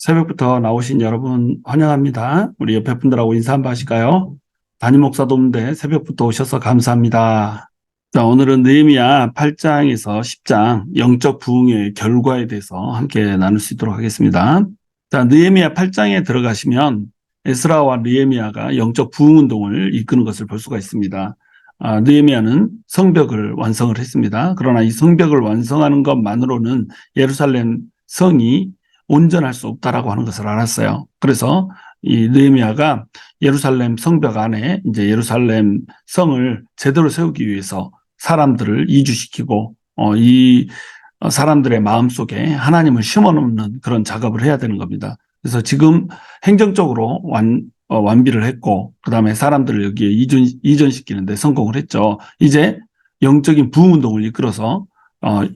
새벽부터 나오신 여러분 환영합니다. 우리 옆에 분들하고 인사 한번 하실까요? 담임 목사도 없는데 새벽부터 오셔서 감사합니다. 자, 오늘은 느헤미야 8장에서 10장 영적 부흥의 결과에 대해서 함께 나눌 수 있도록 하겠습니다. 자, 느헤미야 8장에 들어가시면 에스라와 느헤미야가 영적 부흥 운동을 이끄는 것을 볼 수가 있습니다. 느헤미야는 성벽을 완성을 했습니다. 그러나 이 성벽을 완성하는 것만으로는 예루살렘 성이 온전할 수 없다라고 하는 것을 알았어요. 그래서 이 느헤미야가 예루살렘 성벽 안에 이제 예루살렘 성을 제대로 세우기 위해서 사람들을 이주시키고 이 사람들의 마음속에 하나님을 심어놓는 그런 작업을 해야 되는 겁니다. 그래서 지금 행정적으로 완비를 했고 그다음에 사람들을 여기에 이전시키는 데 성공을 했죠. 이제 영적인 부흥운동을 이끌어서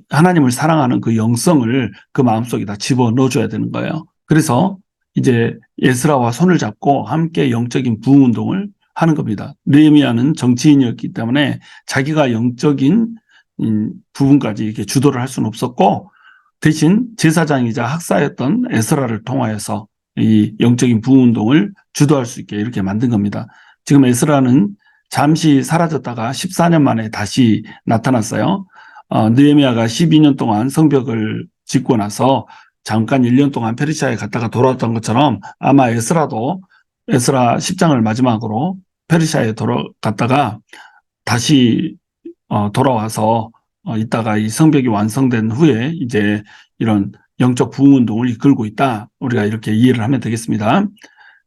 하나님을 사랑하는 그 영성을 그 마음속에다 집어넣어줘야 되는 거예요. 그래서 이제 에스라와 손을 잡고 함께 영적인 부흥운동을 하는 겁니다. 느헤미야는 정치인이었기 때문에 자기가 영적인 부분까지 이렇게 주도를 할 수는 없었고 대신 제사장이자 학사였던 에스라를 통하여서 이 영적인 부흥운동을 주도할 수 있게 이렇게 만든 겁니다. 지금 에스라는 잠시 사라졌다가 14년 만에 다시 나타났어요. 느헤미야가 12년 동안 성벽을 짓고 나서 잠깐 1년 동안 페르시아에 갔다가 돌아왔던 것처럼 아마 에스라도 에스라 10장을 마지막으로 페르시아에 돌아갔다가 다시 돌아와서 이따가 이 성벽이 완성된 후에 이제 이런 영적 부흥 운동을 이끌고 있다. 우리가 이렇게 이해를 하면 되겠습니다.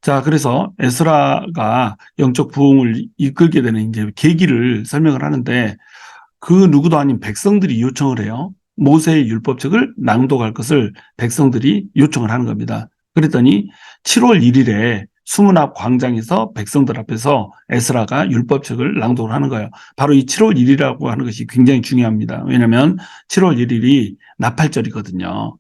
자, 그래서 에스라가 영적 부흥을 이끌게 되는 이제 계기를 설명을 하는데 그 누구도 아닌 백성들이 요청을 해요. 모세의 율법책을 낭독할 것을 백성들이 요청을 하는 겁니다. 그랬더니 7월 1일에 수문앞 광장에서 백성들 앞에서 에스라가 율법책을 낭독을 하는 거예요. 바로 이 7월 1일이라고 하는 것이 굉장히 중요합니다. 왜냐하면 7월 1일이 나팔절이거든요.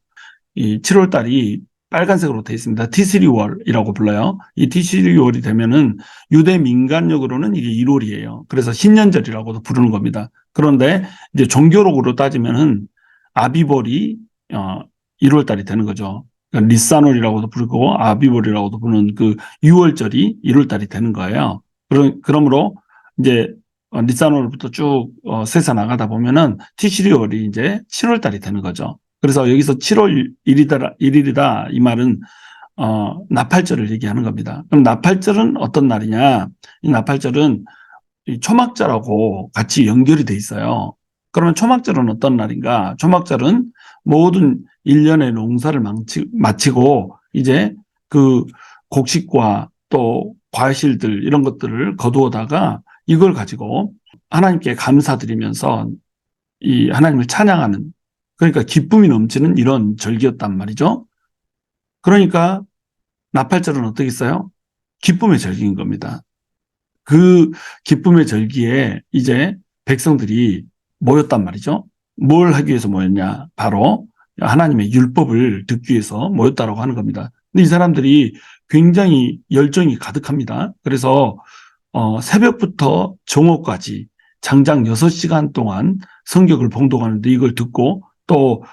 이 7월 달이 빨간색으로 되어 있습니다. 티스리월이라고 불러요. 이 티스리월이 되면은 유대 민간력으로는 이게 1월이에요. 그래서 신년절이라고도 부르는 겁니다. 그런데 이제 종교록으로 따지면은 아비벌이 1월 달이 되는 거죠. 그러니까 니산월이라고도 부르고 아비벌이라고도 부르는 그 6월절이 1월 달이 되는 거예요. 그러므로 이제 니산월부터 쭉 세서 나가다 보면은 티시리월이 이제 7월 달이 되는 거죠. 그래서 여기서 7월 1일이다 이 말은 나팔절을 얘기하는 겁니다. 그럼 나팔절은 어떤 날이냐? 이 나팔절은 이 초막절하고 같이 연결이 돼 있어요. 그러면 초막절은 어떤 날인가? 초막절은 모든 1년의 농사를 마치고 이제 그 곡식과 또 과실들 이런 것들을 거두어다가 이걸 가지고 하나님께 감사드리면서 이 하나님을 찬양하는 그러니까 기쁨이 넘치는 이런 절기였단 말이죠. 그러니까 나팔절은 어떻게 있어요? 기쁨의 절기인 겁니다. 그 기쁨의 절기에 이제 백성들이 모였단 말이죠. 뭘 하기 위해서 모였냐? 바로 하나님의 율법을 듣기 위해서 모였다라고 하는 겁니다. 근데 이 사람들이 굉장히 열정이 가득합니다. 그래서 새벽부터 정오까지 장장 6시간 동안 성경을 봉독하는데 이걸 듣고 또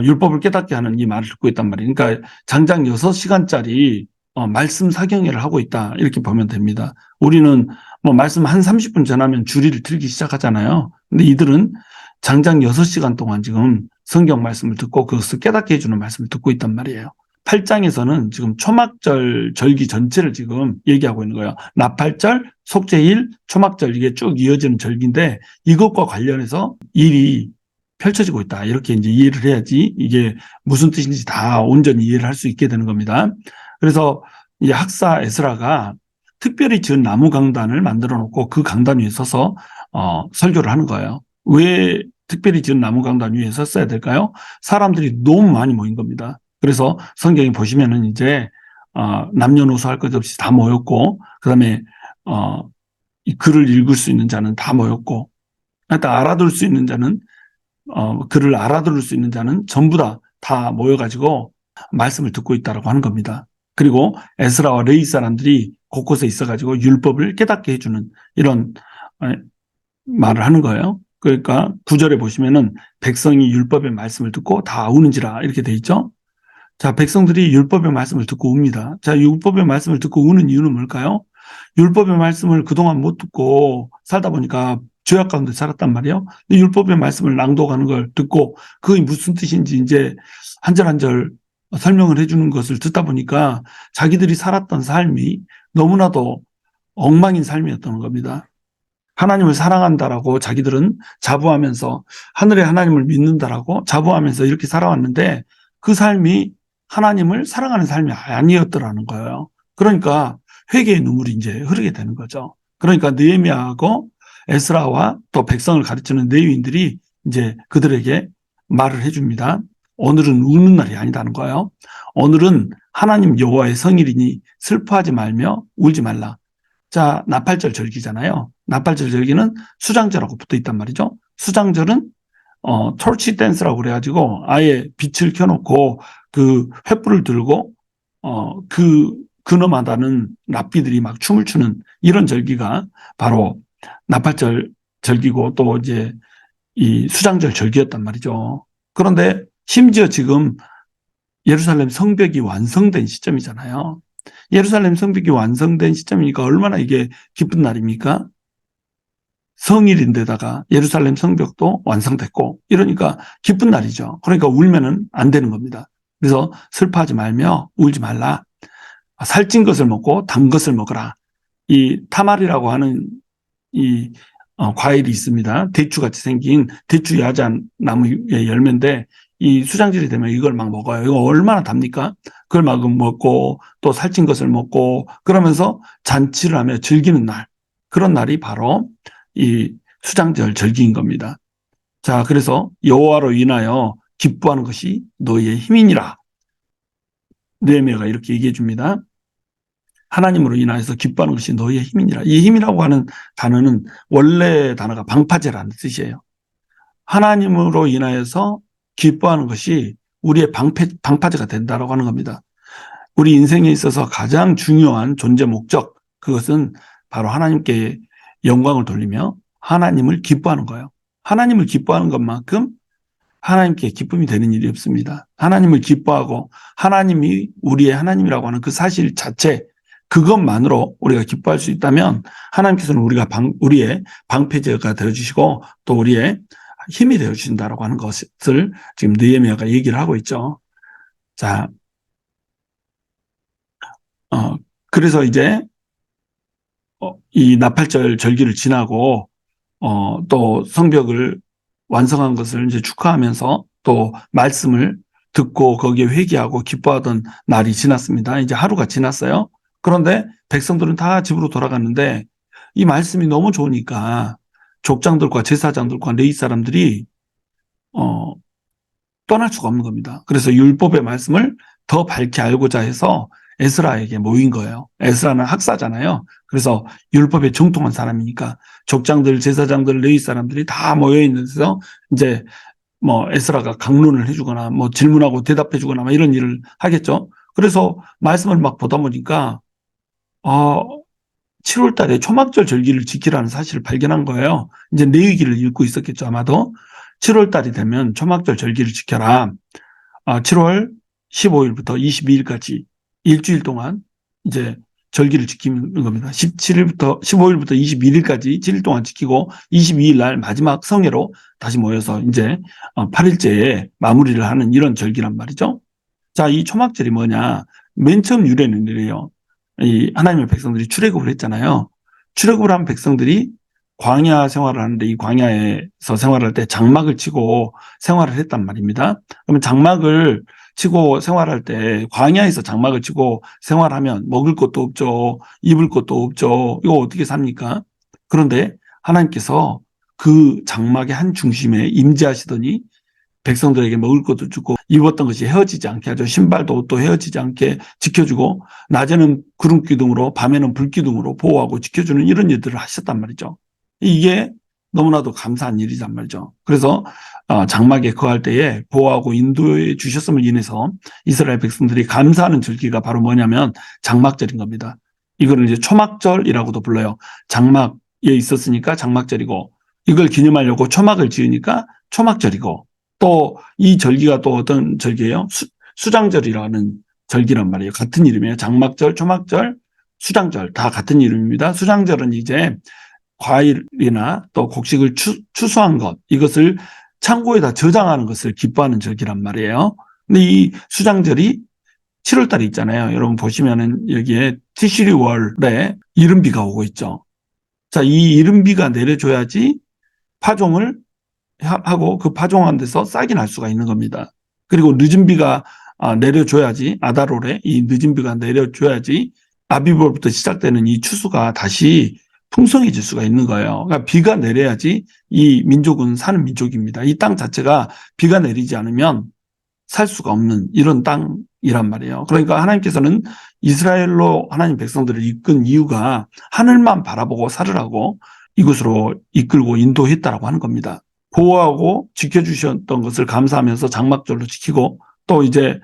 율법을 깨닫게 하는 이 말을 듣고 있단 말이에요. 그러니까 장장 6시간짜리 말씀 사경회를 하고 있다 이렇게 보면 됩니다. 우리는 뭐 말씀 한 30분 전하면 주리를 틀기 시작하잖아요. 근데 이들은 장장 6시간 동안 지금 성경 말씀을 듣고 그것을 깨닫게 해주는 말씀을 듣고 있단 말이에요. 8장에서는 지금 초막절 절기 전체를 지금 얘기하고 있는 거예요. 나팔절, 속죄일, 초막절 이게 쭉 이어지는 절기인데 이것과 관련해서 일이 펼쳐지고 있다. 이렇게 이제 이해를 해야지 이게 무슨 뜻인지 다 온전히 이해를 할 수 있게 되는 겁니다. 그래서 이 학사 에스라가 특별히 지은 나무 강단을 만들어 놓고 그 강단 위에 서서 설교를 하는 거예요. 왜 특별히 지은 나무 강단 위에 섰어야 될까요? 사람들이 너무 많이 모인 겁니다. 그래서 성경에 보시면은 이제 남녀노소 할 것 없이 다 모였고 그다음에 이 글을 읽을 수 있는 자는 다 모였고 일단 알아들 수 있는 자는 글을 알아들을 수 있는 자는 전부 다 모여가지고 말씀을 듣고 있다라고 하는 겁니다. 그리고 에스라와 레위 사람들이 곳곳에 있어가지고 율법을 깨닫게 해주는 이런 말을 하는 거예요. 그러니까 9절에 보시면은 백성이 율법의 말씀을 듣고 다 우는지라 이렇게 돼 있죠. 자, 백성들이 율법의 말씀을 듣고 웁니다. 자, 율법의 말씀을 듣고 우는 이유는 뭘까요? 율법의 말씀을 그동안 못 듣고 살다 보니까 죄악 가운데 살았단 말이에요. 율법의 말씀을 낭독하는 걸 듣고 그게 무슨 뜻인지 이제 한 절 한 절 설명을 해주는 것을 듣다 보니까 자기들이 살았던 삶이 너무나도 엉망인 삶이었던 겁니다. 하나님을 사랑한다라고 자기들은 자부하면서 하늘의 하나님을 믿는다라고 자부하면서 이렇게 살아왔는데 그 삶이 하나님을 사랑하는 삶이 아니었더라는 거예요. 그러니까 회개의 눈물이 이제 흐르게 되는 거죠. 그러니까 느헤미야하고 에스라와 또 백성을 가르치는 레위인들이 이제 그들에게 말을 해줍니다. 오늘은 우는 날이 아니다는 거예요. 오늘은 하나님 여호와의 성일이니 슬퍼하지 말며 울지 말라. 자, 나팔절 절기잖아요. 나팔절 절기는 수장절하고 붙어 있단 말이죠. 수장절은 토치 댄스라고 그래가지고 아예 빛을 켜놓고 그 횃불을 들고 그 근엄하다는 랍비들이 막 춤을 추는 이런 절기가 바로 나팔절 절기고 또 이제 이 수장절 절기였단 말이죠. 그런데 심지어 지금 예루살렘 성벽이 완성된 시점이잖아요. 예루살렘 성벽이 완성된 시점이니까 얼마나 이게 기쁜 날입니까? 성일인데다가 예루살렘 성벽도 완성됐고 이러니까 기쁜 날이죠. 그러니까 울면은 안 되는 겁니다. 그래서 슬퍼하지 말며 울지 말라. 살찐 것을 먹고 단 것을 먹어라. 이 타말이라고 하는 이 과일이 있습니다. 대추같이 생긴 대추 야자 나무의 열매인데 이 수장질이 되면 이걸 막 먹어요. 이거 얼마나 답니까? 그걸 막 먹고 또 살찐 것을 먹고 그러면서 잔치를 하며 즐기는 날. 그런 날이 바로 이 수장절 절기인 겁니다. 자, 그래서 여호와로 인하여 기뻐하는 것이 너희의 힘이니라. 느헤미야가 이렇게 얘기해 줍니다. 하나님으로 인하여서 기뻐하는 것이 너희의 힘이니라. 이 힘이라고 하는 단어는 원래 단어가 방파제라는 뜻이에요. 하나님으로 인하여서 기뻐하는 것이 우리의 방파제가 된다라고 하는 겁니다. 우리 인생에 있어서 가장 중요한 존재 목적, 그것은 바로 하나님께 영광을 돌리며 하나님을 기뻐하는 거예요. 하나님을 기뻐하는 것만큼 하나님께 기쁨이 되는 일이 없습니다. 하나님을 기뻐하고 하나님이 우리의 하나님이라고 하는 그 사실 자체, 그것만으로 우리가 기뻐할 수 있다면 하나님께서는 우리의 방패제가 되어주시고 또 우리의 힘이 되어주신다라고 하는 것을 지금 느헤미야가 얘기를 하고 있죠. 자, 그래서 이제 이 나팔절 절기를 지나고 또 성벽을 완성한 것을 이제 축하하면서 또 말씀을 듣고 거기에 회개하고 기뻐하던 날이 지났습니다. 이제 하루가 지났어요. 그런데 백성들은 다 집으로 돌아갔는데 이 말씀이 너무 좋으니까 족장들과 제사장들과 레위 사람들이 떠날 수가 없는 겁니다. 그래서 율법의 말씀을 더 밝게 알고자 해서 에스라에게 모인 거예요. 에스라는 학사잖아요. 그래서 율법에 정통한 사람이니까 족장들, 제사장들, 레위 사람들이 다 모여 있는데서 이제 뭐 에스라가 강론을 해주거나 뭐 질문하고 대답해주거나 막 이런 일을 하겠죠. 그래서 말씀을 막 보다 보니까 7월 달에 초막절 절기를 지키라는 사실을 발견한 거예요. 이제 레위기를 읽고 있었겠죠, 아마도. 7월 달이 되면 초막절 절기를 지켜라. 7월 15일부터 22일까지 일주일 동안 이제 절기를 지키는 겁니다. 15일부터 21일까지 7일 동안 지키고 22일 날 마지막 성회로 다시 모여서 이제 8일째에 마무리를 하는 이런 절기란 말이죠. 자, 이 초막절이 뭐냐? 맨 처음 유래는 이래요. 이 하나님의 백성들이 출애굽을 했잖아요. 출애굽을 한 백성들이 광야 생활을 하는데 이 광야에서 생활할 때 장막을 치고 생활을 했단 말입니다. 그러면 장막을 치고 생활할 때 광야에서 장막을 치고 생활하면 먹을 것도 없죠. 입을 것도 없죠. 이거 어떻게 삽니까? 그런데 하나님께서 그 장막의 한 중심에 임재하시더니 백성들에게 먹을 것도 주고 입었던 것이 헤어지지 않게 하죠. 신발도 옷도 헤어지지 않게 지켜주고 낮에는 구름 기둥으로 밤에는 불 기둥으로 보호하고 지켜주는 이런 일들을 하셨단 말이죠. 이게 너무나도 감사한 일이란 말이죠. 그래서 장막에 거할 때에 보호하고 인도해 주셨음을 인해서 이스라엘 백성들이 감사하는 절기가 바로 뭐냐면 장막절인 겁니다. 이거를 이제 초막절이라고도 불러요. 장막에 있었으니까 장막절이고 이걸 기념하려고 초막을 지으니까 초막절이고 또 이 절기가 또 어떤 절기예요? 수장절이라는 절기란 말이에요. 같은 이름이에요. 장막절, 초막절, 수장절 다 같은 이름입니다. 수장절은 이제 과일이나 또 곡식을 추수한 것, 이것을 창고에다 저장하는 것을 기뻐하는 절기란 말이에요. 근데 이 수장절이 7월 달에 있잖아요. 여러분 보시면은 여기에 티시리월에 이른비가 오고 있죠. 자, 이 이른비가 내려줘야지 파종을 하고 그 파종한 데서 싹이 날 수가 있는 겁니다. 그리고 늦은 비가 내려줘야지, 아달월에 이 늦은 비가 내려줘야지 아비벌부터 시작되는 이 추수가 다시 풍성해질 수가 있는 거예요. 그러니까 비가 내려야지 이 민족은 사는 민족입니다. 이 땅 자체가 비가 내리지 않으면 살 수가 없는 이런 땅이란 말이에요. 그러니까 하나님께서는 이스라엘로 하나님 백성들을 이끈 이유가 하늘만 바라보고 살으라고 이곳으로 이끌고 인도했다라고 하는 겁니다. 보호하고 지켜주셨던 것을 감사하면서 장막절로 지키고 또 이제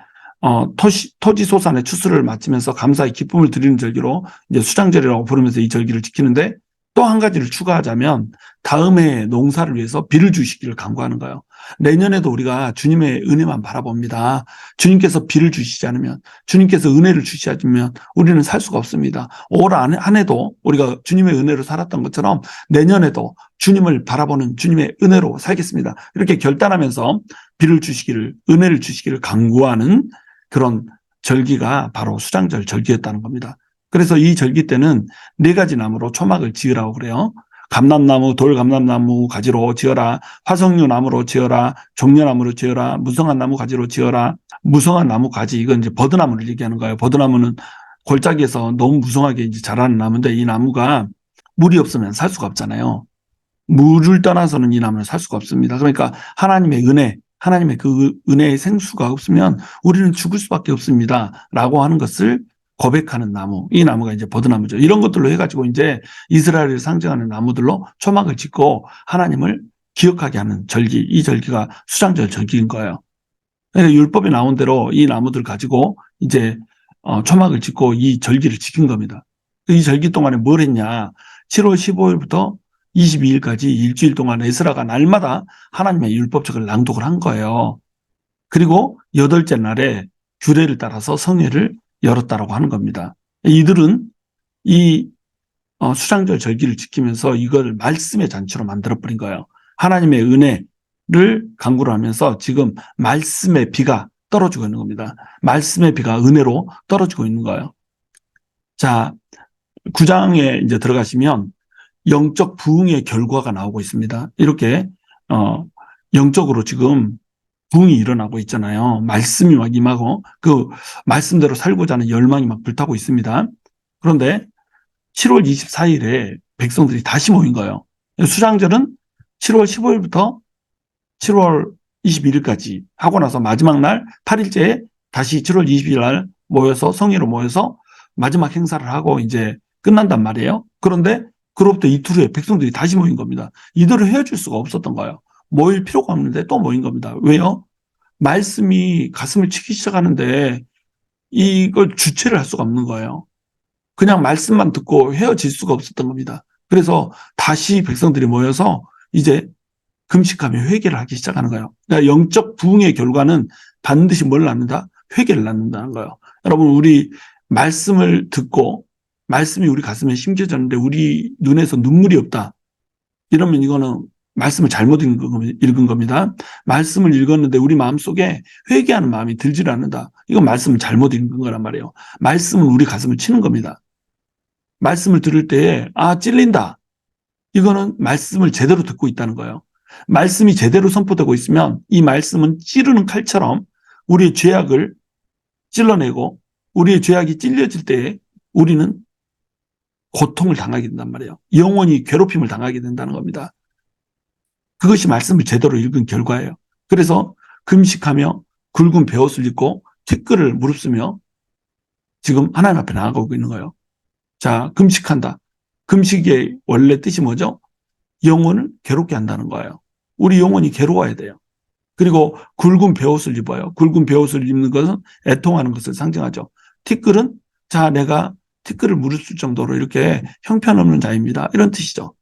토지소산의 추수를 마치면서 감사의 기쁨을 드리는 절기로 이제 수장절이라고 부르면서 이 절기를 지키는데 또 한 가지를 추가하자면 다음 해 농사를 위해서 비를 주시기를 간구하는 거예요. 내년에도 우리가 주님의 은혜만 바라봅니다. 주님께서 비를 주시지 않으면, 주님께서 은혜를 주시지 않으면 우리는 살 수가 없습니다. 올 한 해도 우리가 주님의 은혜로 살았던 것처럼 내년에도 주님을 바라보는 주님의 은혜로 살겠습니다. 이렇게 결단하면서 비를 주시기를, 은혜를 주시기를 간구하는 그런 절기가 바로 수장절 절기였다는 겁니다. 그래서 이 절기 때는 4가지 나무로 초막을 지으라고 그래요. 감람나무, 돌감람나무 가지로 지어라. 화석류 나무로 지어라. 종려나무로 지어라. 무성한 나무 가지로 지어라. 무성한 나무 가지, 이건 이제 버드나무를 얘기하는 거예요. 버드나무는 골짜기에서 너무 무성하게 이제 자라는 나무인데 이 나무가 물이 없으면 살 수가 없잖아요. 물을 떠나서는 이 나무는 살 수가 없습니다. 그러니까 하나님의 은혜, 하나님의 그 은혜의 생수가 없으면 우리는 죽을 수밖에 없습니다. 라고 하는 것을 고백하는 나무, 이 나무가 이제 버드나무죠. 이런 것들로 해가지고 이제 이스라엘을 상징하는 나무들로 초막을 짓고 하나님을 기억하게 하는 절기, 이 절기가 수장절 절기인 거예요. 그러니까 율법에 나온 대로 이 나무들 가지고 이제 초막을 짓고 이 절기를 지킨 겁니다. 이 절기 동안에 뭘 했냐? 7월 15일부터 22일까지 일주일 동안 에스라가 날마다 하나님의 율법책을 낭독을 한 거예요. 그리고 8째 날에 규례를 따라서 성회를 열었다라고 하는 겁니다. 이들은 이 수장절 절기를 지키면서 이걸 말씀의 잔치로 만들어버린 거예요. 하나님의 은혜를 강구를 하면서 지금 말씀의 비가 떨어지고 있는 겁니다. 말씀의 비가 은혜로 떨어지고 있는 거예요. 자, 9장에 이제 들어가시면 영적 부흥의 결과가 나오고 있습니다. 이렇게 영적으로 지금 부흥이 일어나고 있잖아요. 말씀이 막 임하고 그 말씀대로 살고자 하는 열망이 막 불타고 있습니다. 그런데 7월 24일에 백성들이 다시 모인 거예요. 수장절은 7월 15일부터 7월 21일까지 하고 나서 마지막 날 8일째에 다시 7월 20일 날 모여서 성회로 모여서 마지막 행사를 하고 이제 끝난단 말이에요. 그런데 그로부터 이틀 후에 백성들이 다시 모인 겁니다. 이들을 헤어질 수가 없었던 거예요. 모일 필요가 없는데 또 모인 겁니다. 왜요? 말씀이 가슴을 치기 시작하는데 이걸 주체를 할 수가 없는 거예요. 그냥 말씀만 듣고 헤어질 수가 없었던 겁니다. 그래서 다시 백성들이 모여서 이제 금식하며 회개를 하기 시작하는 거예요. 그러니까 영적 부흥의 결과는 반드시 뭘 낳는다? 회개를 낳는다는 거예요. 여러분, 우리 말씀을 듣고 말씀이 우리 가슴에 심겨졌는데 우리 눈에서 눈물이 없다. 이러면 이거는 말씀을 잘못 읽은 겁니다. 말씀을 읽었는데 우리 마음속에 회개하는 마음이 들질 않는다. 이건 말씀을 잘못 읽은 거란 말이에요. 말씀은 우리 가슴을 치는 겁니다. 말씀을 들을 때에 찔린다. 이거는 말씀을 제대로 듣고 있다는 거예요. 말씀이 제대로 선포되고 있으면 이 말씀은 찌르는 칼처럼 우리의 죄악을 찔러내고 우리의 죄악이 찔려질 때에 우리는 고통을 당하게 된단 말이에요. 영원히 괴롭힘을 당하게 된다는 겁니다. 그것이 말씀을 제대로 읽은 결과예요. 그래서 금식하며 굵은 베옷을 입고 티끌을 무릅쓰며 지금 하나님 앞에 나아가고 있는 거예요. 자, 금식한다. 금식의 원래 뜻이 뭐죠? 영혼을 괴롭게 한다는 거예요. 우리 영혼이 괴로워야 돼요. 그리고 굵은 베옷을 입어요. 굵은 베옷을 입는 것은 애통하는 것을 상징하죠. 티끌은 자, 내가 티끌을 무릅쓸 정도로 이렇게 형편없는 자입니다. 이런 뜻이죠.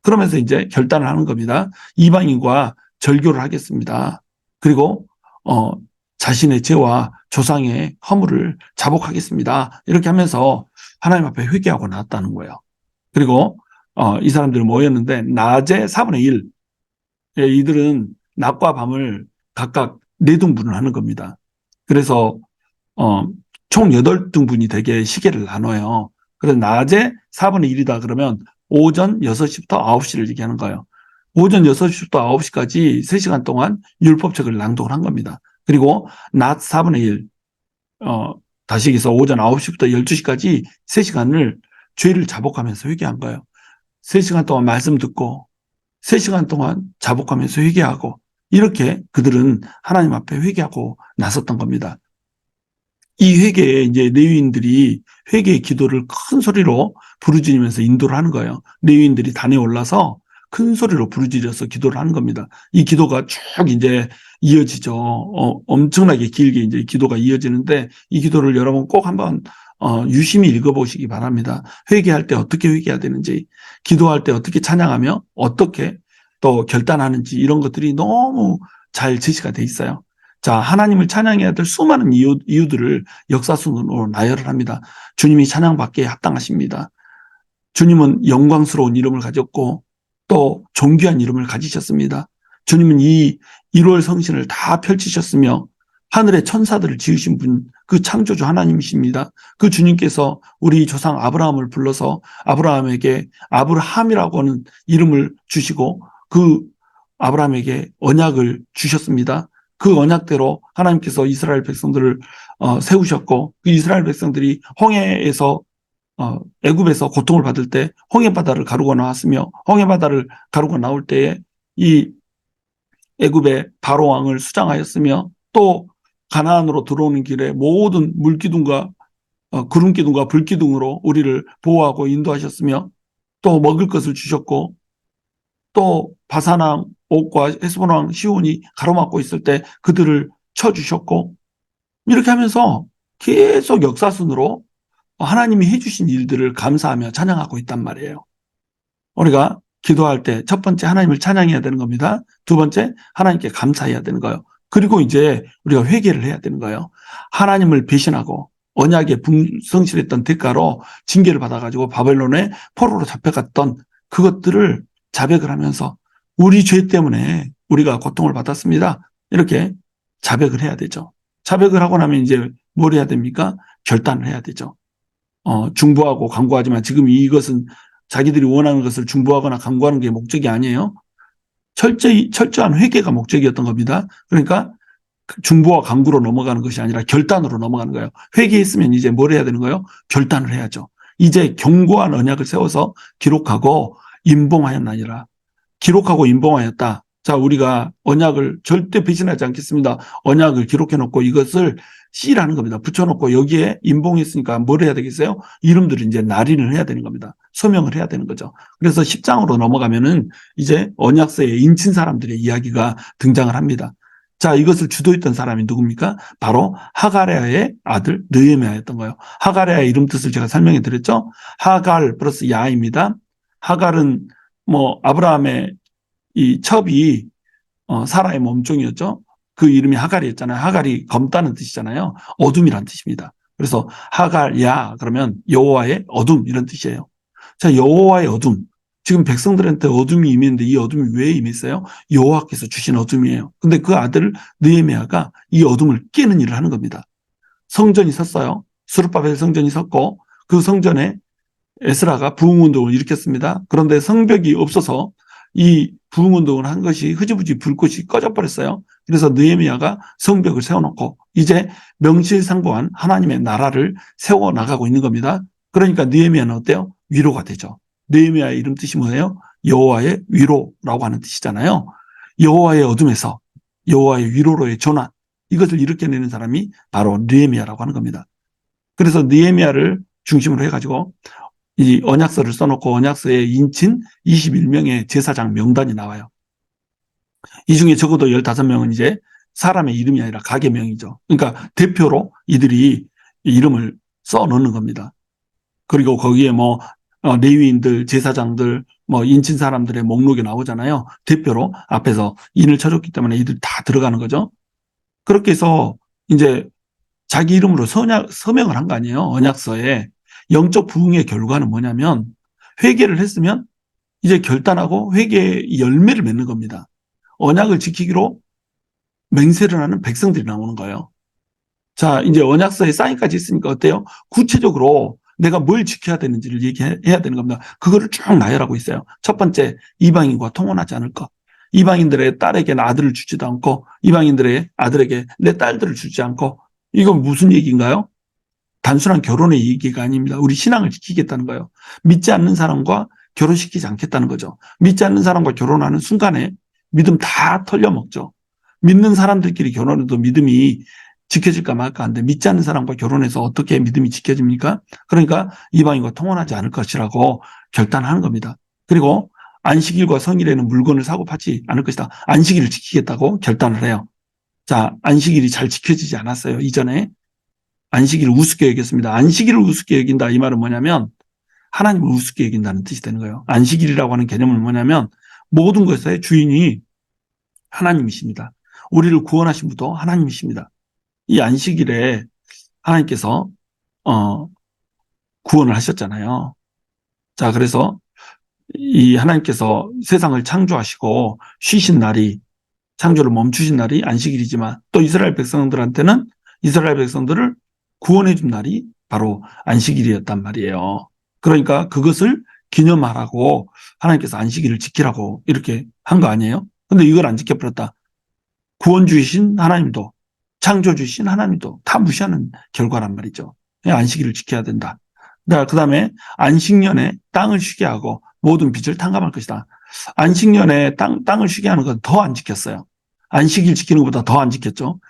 그러면서 이제 결단을 하는 겁니다. 이방인과 절교를 하겠습니다. 그리고 자신의 죄와 조상의 허물을 자복하겠습니다. 이렇게 하면서 하나님 앞에 회개하고 나왔다는 거예요. 그리고 이 사람들이 모였는데 낮에 4분의 1, 예, 이들은 낮과 밤을 각각 4등분을 하는 겁니다. 그래서 총 8등분이 되게 시계를 나눠요. 그래서 낮에 4분의 1이다 그러면 오전 6시부터 9시를 얘기하는 거예요. 오전 6시부터 9시까지 3시간 동안 율법책을 낭독을 한 겁니다. 그리고 낮 4분의 1, 다시 얘기해서 오전 9시부터 12시까지 3시간을 죄를 자복하면서 회개한 거예요. 3시간 동안 말씀 듣고 3시간 동안 자복하면서 회개하고 이렇게 그들은 하나님 앞에 회개하고 나섰던 겁니다. 이 회개에 이제 레위인들이 회개의 기도를 큰 소리로 부르짖으면서 인도를 하는 거예요. 레위인들이 단에 올라서 큰 소리로 부르짖어서 기도를 하는 겁니다. 이 기도가 쭉 이제 이어지죠. 엄청나게 길게 이제 기도가 이어지는데 이 기도를 여러분 꼭 한번 유심히 읽어보시기 바랍니다. 회개할 때 어떻게 회개해야 되는지, 기도할 때 어떻게 찬양하며 어떻게 또 결단하는지 이런 것들이 너무 잘 제시가 돼 있어요. 자, 하나님을 찬양해야 될 수많은 이유들을 역사순으로 나열을 합니다. 주님이 찬양받기에 합당하십니다. 주님은 영광스러운 이름을 가졌고 또 존귀한 이름을 가지셨습니다. 주님은 이 1월 성신을 다 펼치셨으며 하늘의 천사들을 지으신 분, 그 창조주 하나님이십니다. 그 주님께서 우리 조상 아브라함을 불러서 아브라함에게 아브라함이라고 하는 이름을 주시고 그 아브라함에게 언약을 주셨습니다. 그 언약대로 하나님께서 이스라엘 백성들을 세우셨고 그 이스라엘 백성들이 홍해에서 애굽에서 고통을 받을 때 홍해바다를 가르고 나왔으며 홍해바다를 가르고 나올 때에 이 애굽의 바로 왕을 수장하였으며 또 가나안으로 들어오는 길에 모든 물기둥과 구름기둥과 불기둥으로 우리를 보호하고 인도하셨으며 또 먹을 것을 주셨고 또 바산왕 옥과 헤스본왕 시온이 가로막고 있을 때 그들을 쳐주셨고 이렇게 하면서 계속 역사순으로 하나님이 해주신 일들을 감사하며 찬양하고 있단 말이에요. 우리가 기도할 때 첫 번째 하나님을 찬양해야 되는 겁니다. 두 번째 하나님께 감사해야 되는 거예요. 그리고 이제 우리가 회개를 해야 되는 거예요. 하나님을 배신하고 언약에 불성실했던 대가로 징계를 받아가지고 바벨론의 포로로 잡혀갔던 그것들을 자백을 하면서 우리 죄 때문에 우리가 고통을 받았습니다. 이렇게 자백을 해야 되죠. 자백을 하고 나면 이제 뭘 해야 됩니까? 결단을 해야 되죠. 중보하고 간구하지만 지금 이것은 자기들이 원하는 것을 중보하거나 간구하는 게 목적이 아니에요. 철저한 회개가 목적이었던 겁니다. 그러니까 중보와 간구로 넘어가는 것이 아니라 결단으로 넘어가는 거예요. 회개했으면 이제 뭘 해야 되는 거예요? 결단을 해야죠. 이제 견고한 언약을 세워서 기록하고 임봉하였나니라. 기록하고 임봉하였다. 자, 우리가 언약을 절대 배신하지 않겠습니다. 언약을 기록해놓고 이것을 C라는 겁니다. 붙여놓고 여기에 임봉했으니까 뭘 해야 되겠어요? 이름들을 이제 날인을 해야 되는 겁니다. 서명을 해야 되는 거죠. 그래서 10장으로 넘어가면은 이제 언약서에 인친 사람들의 이야기가 등장을 합니다. 자, 이것을 주도했던 사람이 누굽니까? 바로 하가랴의 아들 느헤미야였던 거예요. 하가랴의 이름 뜻을 제가 설명해 드렸죠? 하갈 플러스 야입니다. 하갈은 아브라함의 이 첩이 사라의 몸종이었죠. 그 이름이 하갈이었잖아요. 하갈이 검다는 뜻이잖아요. 어둠이란 뜻입니다. 그래서 하갈야 그러면 여호와의 어둠 이런 뜻이에요. 자, 여호와의 어둠. 지금 백성들한테 어둠이 임했는데 이 어둠이 왜 임했어요? 여호와께서 주신 어둠이에요. 근데 그 아들 느헤미야가 이 어둠을 깨는 일을 하는 겁니다. 성전이 섰어요. 스룹바벨 성전이 섰고 그 성전에 에스라가 부흥운동을 일으켰습니다. 그런데 성벽이 없어서 이 부흥운동을 한 것이 흐지부지 불꽃이 꺼져버렸어요. 그래서 느헤미야가 성벽을 세워놓고 이제 명실상부한 하나님의 나라를 세워나가고 있는 겁니다. 그러니까 느헤미야는 어때요? 위로가 되죠. 느헤미야의 이름 뜻이 뭐예요? 여호와의 위로라고 하는 뜻이잖아요. 여호와의 어둠에서 여호와의 위로로의 전환, 이것을 일으켜내는 사람이 바로 느헤미야라고 하는 겁니다. 그래서 느헤미야를 중심으로 해가지고 이 언약서를 써놓고 언약서에 인친 21명의 제사장 명단이 나와요. 이 중에 적어도 15명은 이제 사람의 이름이 아니라 가게명이죠. 그러니까 대표로 이들이 이름을 써놓는 겁니다. 그리고 거기에 레위인들, 제사장들, 인친 사람들의 목록이 나오잖아요. 대표로 앞에서 인을 쳐줬기 때문에 이들 다 들어가는 거죠. 그렇게 해서 이제 자기 이름으로 서명을 한 거 아니에요. 언약서에. 영적 부흥의 결과는 뭐냐면 회개를 했으면 이제 결단하고 회개의 열매를 맺는 겁니다. 언약을 지키기로 맹세를 하는 백성들이 나오는 거예요. 자, 이제 언약서에 사인까지 있으니까 어때요? 구체적으로 내가 뭘 지켜야 되는지를 얘기해야 되는 겁니다. 그거를 쭉 나열하고 있어요. 첫 번째, 이방인과 통혼하지 않을 것. 이방인들의 딸에게는 아들을 주지도 않고, 이방인들의 아들에게 내 딸들을 주지 않고, 이건 무슨 얘기인가요? 단순한 결혼의 얘기가 아닙니다. 우리 신앙을 지키겠다는 거예요. 믿지 않는 사람과 결혼시키지 않겠다는 거죠. 믿지 않는 사람과 결혼하는 순간에 믿음 다 털려먹죠. 믿는 사람들끼리 결혼해도 믿음이 지켜질까 말까 한데 믿지 않는 사람과 결혼해서 어떻게 믿음이 지켜집니까? 그러니까 이방인과 통혼하지 않을 것이라고 결단하는 겁니다. 그리고 안식일과 성일에는 물건을 사고 팔지 않을 것이다. 안식일을 지키겠다고 결단을 해요. 자, 안식일이 잘 지켜지지 않았어요. 이전에. 안식일을 우습게 여겼습니다. 안식일을 우습게 여긴다. 이 말은 뭐냐면 하나님을 우습게 여긴다는 뜻이 되는 거예요. 안식일이라고 하는 개념은 뭐냐면 모든 것의 주인이 하나님이십니다. 우리를 구원하신 분도 하나님이십니다. 이 안식일에 하나님께서 구원을 하셨잖아요. 자, 그래서 이 하나님께서 세상을 창조하시고 쉬신 날이 창조를 멈추신 날이 안식일이지만 또 이스라엘 백성들한테는 이스라엘 백성들을 구원해 준 날이 바로 안식일이었단 말이에요. 그러니까 그것을 기념하라고 하나님께서 안식일을 지키라고 이렇게 한 거 아니에요? 근데 이걸 안 지켜버렸다. 구원주이신 하나님도 창조주이신 하나님도 다 무시하는 결과란 말이죠. 안식일을 지켜야 된다. 그 다음에 안식년에 땅을 쉬게 하고 모든 빚을 탕감할 것이다. 안식년에 땅을 쉬게 하는 건 더 안 지켰어요. 안식일 지키는 것보다 더 안 지켰죠.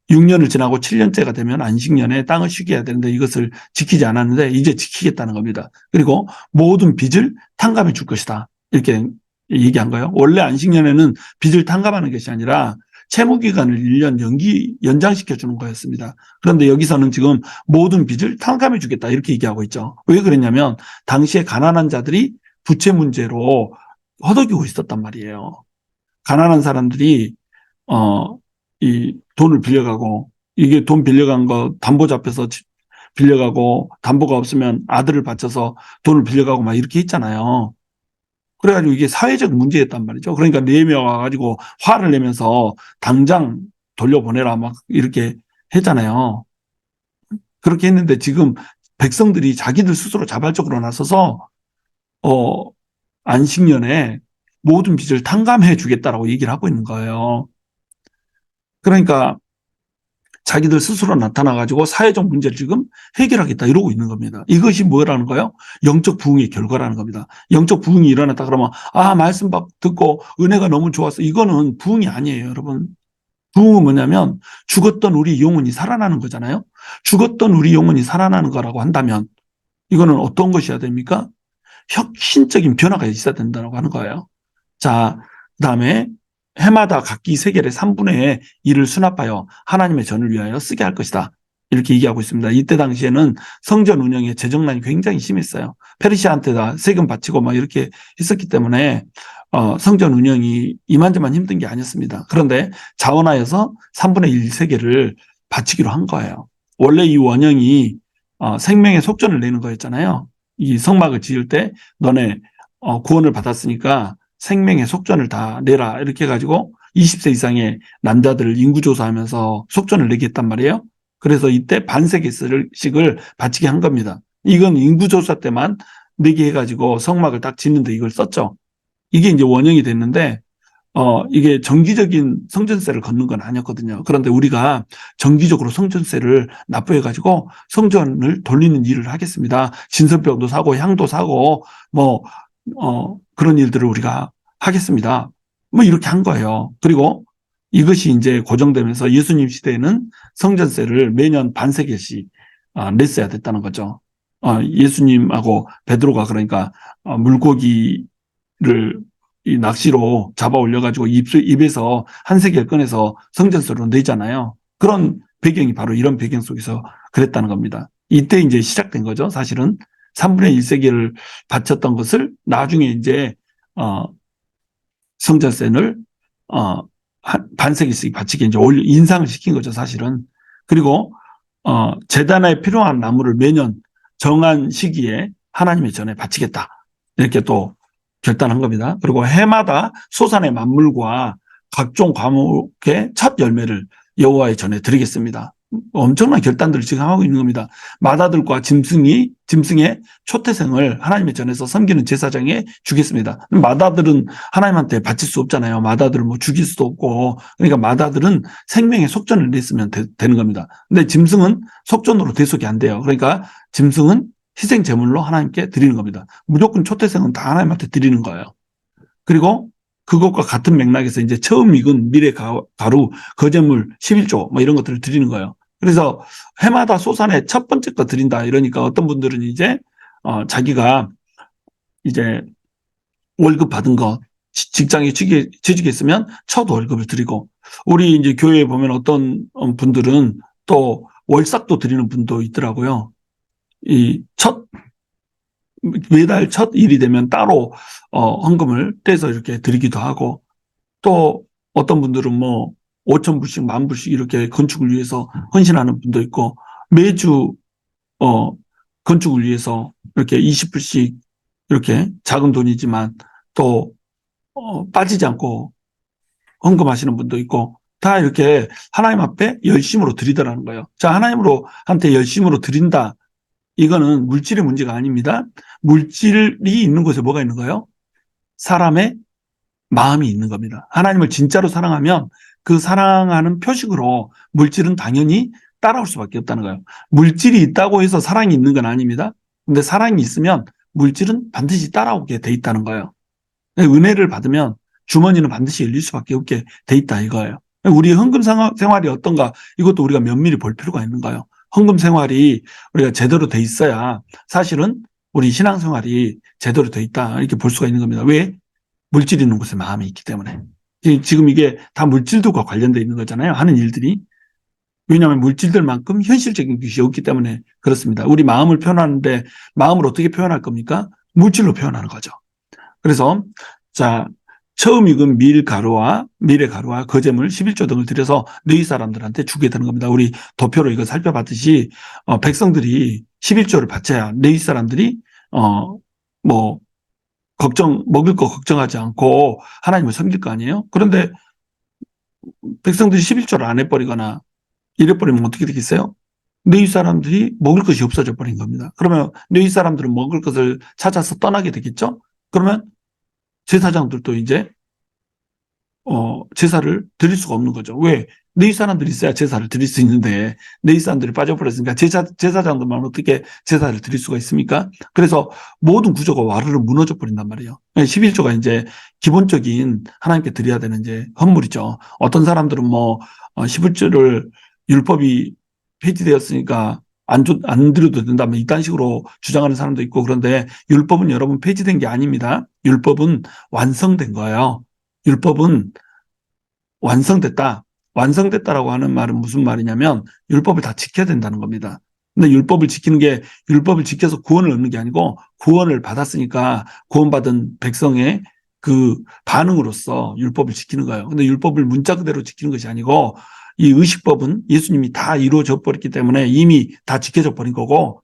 6년을 지나고 7년째가 되면 안식년에 땅을 쉬게 해야 되는데 이것을 지키지 않았는데 이제 지키겠다는 겁니다. 그리고 모든 빚을 탕감해 줄 것이다. 이렇게 얘기한 거예요. 원래 안식년에는 빚을 탕감하는 것이 아니라 채무기간을 1년 연장시켜 주는 거였습니다. 그런데 여기서는 지금 모든 빚을 탕감해 주겠다 이렇게 얘기하고 있죠. 왜 그랬냐면 당시에 가난한 자들이 부채 문제로 허덕이고 있었단 말이에요. 가난한 사람들이 이 돈을 빌려가고 이게 돈 빌려간 거 담보 잡혀서 빌려가고 담보가 없으면 아들을 바쳐서 돈을 빌려가고 막 이렇게 했잖아요. 그래가지고 이게 사회적 문제였단 말이죠. 그러니까 네명 와가지고 화를 내면서 당장 돌려보내라 막 이렇게 했잖아요. 그렇게 했는데 지금 백성들이 자기들 스스로 자발적으로 나서서 안식년에 모든 빚을 탕감해 주겠다라고 얘기를 하고 있는 거예요. 그러니까 자기들 스스로 나타나가지고 사회적 문제를 지금 해결하겠다 이러고 있는 겁니다. 이것이 뭐라는 거예요? 영적 부흥의 결과라는 겁니다. 영적 부흥이 일어났다 그러면 말씀 듣고 은혜가 너무 좋았어. 이거는 부흥이 아니에요, 여러분. 부흥은 뭐냐면 죽었던 우리 영혼이 살아나는 거잖아요. 죽었던 우리 영혼이 살아나는 거라고 한다면 이거는 어떤 것이어야 됩니까? 혁신적인 변화가 있어야 된다고 하는 거예요. 자, 그다음에 해마다 각기 세겔의 3분의 1을 수납하여 하나님의 전을 위하여 쓰게 할 것이다. 이렇게 얘기하고 있습니다. 이때 당시에는 성전 운영에 재정난이 굉장히 심했어요. 페르시아한테 다 세금 바치고 막 이렇게 했었기 때문에 성전 운영이 이만저만 힘든 게 아니었습니다. 그런데 자원하여서 3분의 1 세겔을 바치기로 한 거예요. 원래 이 원형이 생명의 속전을 내는 거였잖아요. 이 성막을 지을 때 너네 구원을 받았으니까 생명의 속전을 다 내라 이렇게 해가지고 20세 이상의 남자들을 인구조사하면서 속전을 내게 했단 말이에요. 그래서 이때 반세기씩을 바치게 한 겁니다. 이건 인구조사 때만 내게 해가지고 성막을 딱 짓는데 이걸 썼죠. 이게 이제 원형이 됐는데 이게 정기적인 성전세를 걷는 건 아니었거든요. 그런데 우리가 정기적으로 성전세를 납부해가지고 성전을 돌리는 일을 하겠습니다. 진설병도 사고 향도 사고 그런 일들을 우리가 하겠습니다. 이렇게 한 거예요. 그리고 이것이 이제 고정되면서 예수님 시대에는 성전세를 매년 반세겔씩 냈어야 됐다는 거죠. 예수님하고 베드로가 그러니까 물고기를 이 낚시로 잡아 올려가지고 입에서 한 세겔 꺼내서 성전세로 내잖아요. 그런 배경이 바로 이런 배경 속에서 그랬다는 겁니다. 이때 이제 시작된 거죠. 사실은 3분의 1세겔을 바쳤던 것을 나중에 이제 성전세를 반세기씩 바치게 이제 인상을 시킨 거죠, 사실은. 그리고 제단에 필요한 나무를 매년 정한 시기에 하나님의 전에 바치겠다. 이렇게 또 결단한 겁니다. 그리고 해마다 소산의 만물과 각종 과목의 첫 열매를 여호와의 전에 드리겠습니다. 엄청난 결단들을 지금 하고 있는 겁니다. 맏아들과 짐승의 초태생을 하나님의 전에서 섬기는 제사장에 주겠습니다. 맏아들은 하나님한테 바칠 수 없잖아요. 맏아들을 뭐 죽일 수도 없고. 그러니까 맏아들은 생명의 속전을 냈으면 되는 겁니다. 근데 짐승은 속전으로 대속이 안 돼요. 그러니까 짐승은 희생 제물로 하나님께 드리는 겁니다. 무조건 초태생은 다 하나님한테 드리는 거예요. 그리고 그것과 같은 맥락에서 이제 처음 익은 미래 가루, 거제물 11조 뭐 이런 것들을 드리는 거예요. 그래서 해마다 소산에 첫 번째 거 드린다 이러니까 어떤 분들은 이제 자기가 이제 월급 받은 거 직장에 취직했으면 첫 월급을 드리고, 우리 이제 교회에 보면 어떤 분들은 또 월삭도 드리는 분도 있더라고요. 매달 첫 일이 되면 따로 헌금을 떼서 이렇게 드리기도 하고, 또 어떤 분들은 뭐 5,000불씩 10,000불씩 이렇게 건축을 위해서 헌신하는 분도 있고, 매주 건축을 위해서 이렇게 20불씩 이렇게 작은 돈이지만 또 빠지지 않고 헌금하시는 분도 있고, 다 이렇게 하나님 앞에 열심으로 드리더라는 거예요. 자, 하나님한테 열심으로 드린다. 이거는 물질의 문제가 아닙니다. 물질이 있는 곳에 뭐가 있는 거예요? 사람의 마음이 있는 겁니다. 하나님을 진짜로 사랑하면 그 사랑하는 표식으로 물질은 당연히 따라올 수밖에 없다는 거예요. 물질이 있다고 해서 사랑이 있는 건 아닙니다. 근데 사랑이 있으면 물질은 반드시 따라오게 돼 있다는 거예요. 은혜를 받으면 주머니는 반드시 열릴 수밖에 없게 돼 있다 이거예요. 우리의 헌금 생활이 어떤가, 이것도 우리가 면밀히 볼 필요가 있는 거예요. 헌금 생활이 우리가 제대로 돼 있어야 사실은 우리 신앙생활이 제대로 돼 있다 이렇게 볼 수가 있는 겁니다. 왜? 물질 있는 곳에 마음이 있기 때문에. 지금 이게 다 물질들과 관련돼 있는 거잖아요. 하는 일들이. 왜냐하면 물질들만큼 현실적인 것이 없기 때문에 그렇습니다. 우리 마음을 표현하는데 마음을 어떻게 표현할 겁니까? 물질로 표현하는 거죠. 그래서 자, 처음 익은 미래 가루와 거제물 11조 등을 들여서 너희 사람들한테 주게 되는 겁니다. 우리 도표로 이거 살펴봤듯이 백성들이 11조를 바쳐야 너희 사람들이 뭐 먹을 거 걱정하지 않고 하나님을 섬길 거 아니에요? 그런데 백성들이 11조를 안 해버리거나 이래버리면 어떻게 되겠어요? 너희 사람들이 먹을 것이 없어져 버린 겁니다. 그러면 너희 사람들은 먹을 것을 찾아서 떠나게 되겠죠? 그러면 제사장들도 이제 제사를 드릴 수가 없는 거죠. 왜? 너희 사람들이 있어야 제사를 드릴 수 있는데 너희 사람들이 빠져버렸으니까 제사장들만 어떻게 제사를 드릴 수가 있습니까? 그래서 모든 구조가 와르르 무너져 버린단 말이에요. 11조가 이제 기본적인 하나님께 드려야 되는 이제 헌물이죠. 어떤 사람들은 뭐 11조를 율법이 폐지되었으니까 안 드려도 된다면 이딴 식으로 주장하는 사람도 있고, 그런데 율법은 여러분 폐지된 게 아닙니다. 율법은 완성된 거예요. 율법은 완성됐다. 완성됐다라고 하는 말은 무슨 말이냐면 율법을 다 지켜야 된다는 겁니다. 근데 율법을 지켜서 구원을 얻는 게 아니고, 구원을 받았으니까 구원받은 백성의 그 반응으로서 율법을 지키는 거예요. 근데 율법을 문자 그대로 지키는 것이 아니고, 이 의식법은 예수님이 다 이루어져 버렸기 때문에 이미 다 지켜져 버린 거고,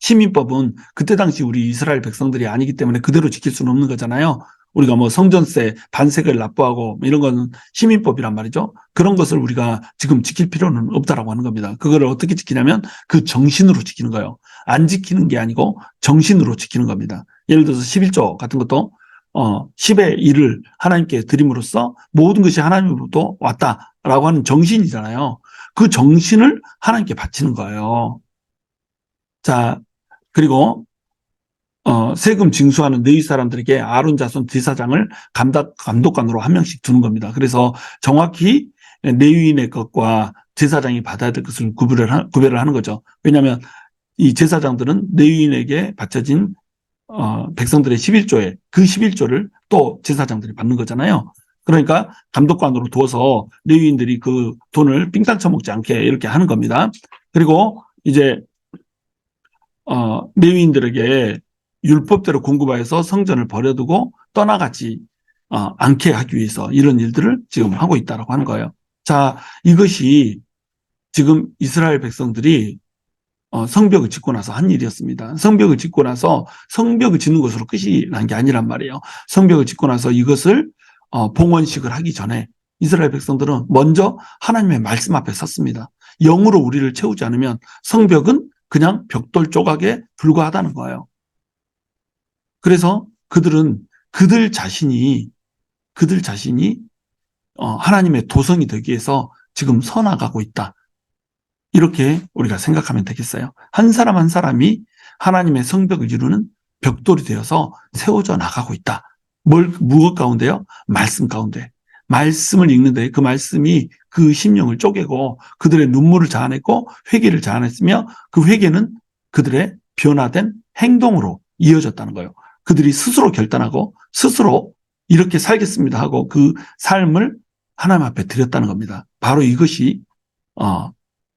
시민법은 그때 당시 우리 이스라엘 백성들이 아니기 때문에 그대로 지킬 수는 없는 거잖아요. 우리가 뭐 성전세, 반세를 납부하고 이런 건 시민법이란 말이죠. 그런 것을 우리가 지금 지킬 필요는 없다라고 하는 겁니다. 그거를 어떻게 지키냐면 그 정신으로 지키는 거예요. 안 지키는 게 아니고 정신으로 지키는 겁니다. 예를 들어서 11조 같은 것도 10의 1을 하나님께 드림으로써 모든 것이 하나님으로부터 왔다라고 하는 정신이잖아요. 그 정신을 하나님께 바치는 거예요. 자, 그리고 세금 징수하는 너희 사람들에게 아론 자손 제사장을 감독관으로 한 명씩 두는 겁니다. 그래서 정확히 레위인의 것과 제사장이 받아야 될 것을 구별을 하는 거죠. 왜냐하면 이 제사장들은 레위인에게 바쳐진 백성들의 11조에 그 11조를 또 제사장들이 받는 거잖아요. 그러니까 감독관으로 두어서 레위인들이 그 돈을 삥땅 쳐먹지 않게 이렇게 하는 겁니다. 그리고 이제 레위인들에게 율법대로 공급하여서 성전을 버려두고 떠나가지 않게 하기 위해서 이런 일들을 지금 하고 있다라고 하는 거예요. 자, 이것이 지금 이스라엘 백성들이 성벽을 짓고 나서 한 일이었습니다. 성벽을 짓고 나서 성벽을 짓는 것으로 끝이 난 게 아니란 말이에요. 성벽을 짓고 나서 이것을 봉헌식을 하기 전에 이스라엘 백성들은 먼저 하나님의 말씀 앞에 섰습니다. 영으로 우리를 채우지 않으면 성벽은 그냥 벽돌 조각에 불과하다는 거예요. 그래서 그들 자신이 하나님의 도성이 되기 위해서 지금 서나가고 있다. 이렇게 우리가 생각하면 되겠어요. 한 사람 한 사람이 하나님의 성벽을 이루는 벽돌이 되어서 세워져 나가고 있다. 무엇 가운데요? 말씀 가운데. 말씀을 읽는데 그 말씀이 그 심령을 쪼개고 그들의 눈물을 자아냈고 회개를 자아냈으며 그 회개는 그들의 변화된 행동으로 이어졌다는 거예요. 그들이 스스로 결단하고 스스로 이렇게 살겠습니다 하고 그 삶을 하나님 앞에 드렸다는 겁니다. 바로 이것이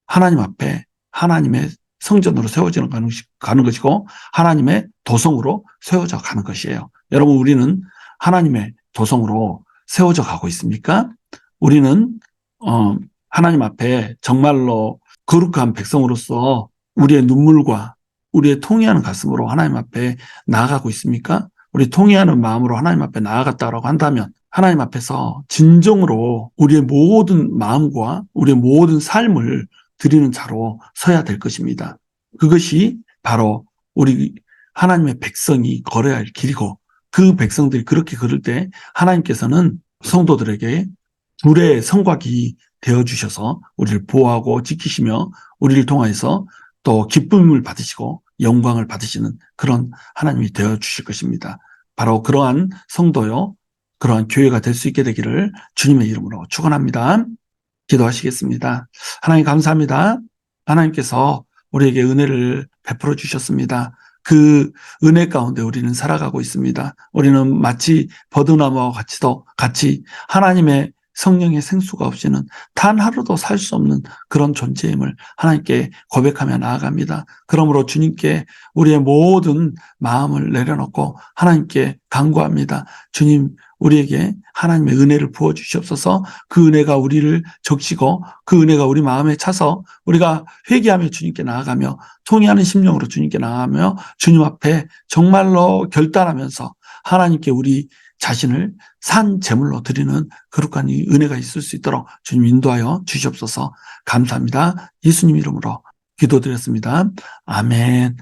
하나님 앞에 하나님의 성전으로 세워져 가는 것이고 하나님의 도성으로 세워져 가는 것이에요. 여러분, 우리는 하나님의 도성으로 세워져 가고 있습니까? 우리는 하나님 앞에 정말로 거룩한 백성으로서 우리의 눈물과 우리의 통회하는 가슴으로 하나님 앞에 나아가고 있습니까? 우리 통회하는 마음으로 하나님 앞에 나아갔다고 한다면 하나님 앞에서 진정으로 우리의 모든 마음과 우리의 모든 삶을 드리는 자로 서야 될 것입니다. 그것이 바로 우리 하나님의 백성이 걸어야 할 길이고 그 백성들이 그렇게 걸을 때 하나님께서는 성도들에게 불의 성곽이 되어주셔서 우리를 보호하고 지키시며 우리를 통하여서 또 기쁨을 받으시고 영광을 받으시는 그런 하나님이 되어주실 것입니다. 바로 그러한 성도요, 그러한 교회가 될 수 있게 되기를 주님의 이름으로 축원합니다. 기도하시겠습니다. 하나님 감사합니다. 하나님께서 우리에게 은혜를 베풀어 주셨습니다. 그 은혜 가운데 우리는 살아가고 있습니다. 우리는 마치 버드나무와 같이 하나님의 성령의 생수가 없이는 단 하루도 살 수 없는 그런 존재임을 하나님께 고백하며 나아갑니다. 그러므로 주님께 우리의 모든 마음을 내려놓고 하나님께 간구합니다. 주님, 우리에게 하나님의 은혜를 부어주시옵소서. 그 은혜가 우리를 적시고 그 은혜가 우리 마음에 차서 우리가 회개하며 주님께 나아가며 통회하는 심령으로 주님께 나아가며 주님 앞에 정말로 결단하면서 하나님께 우리 자신을 산 제물로 드리는 거룩한 이 은혜가 있을 수 있도록 주님 인도하여 주시옵소서. 감사합니다. 예수님 이름으로 기도드렸습니다. 아멘.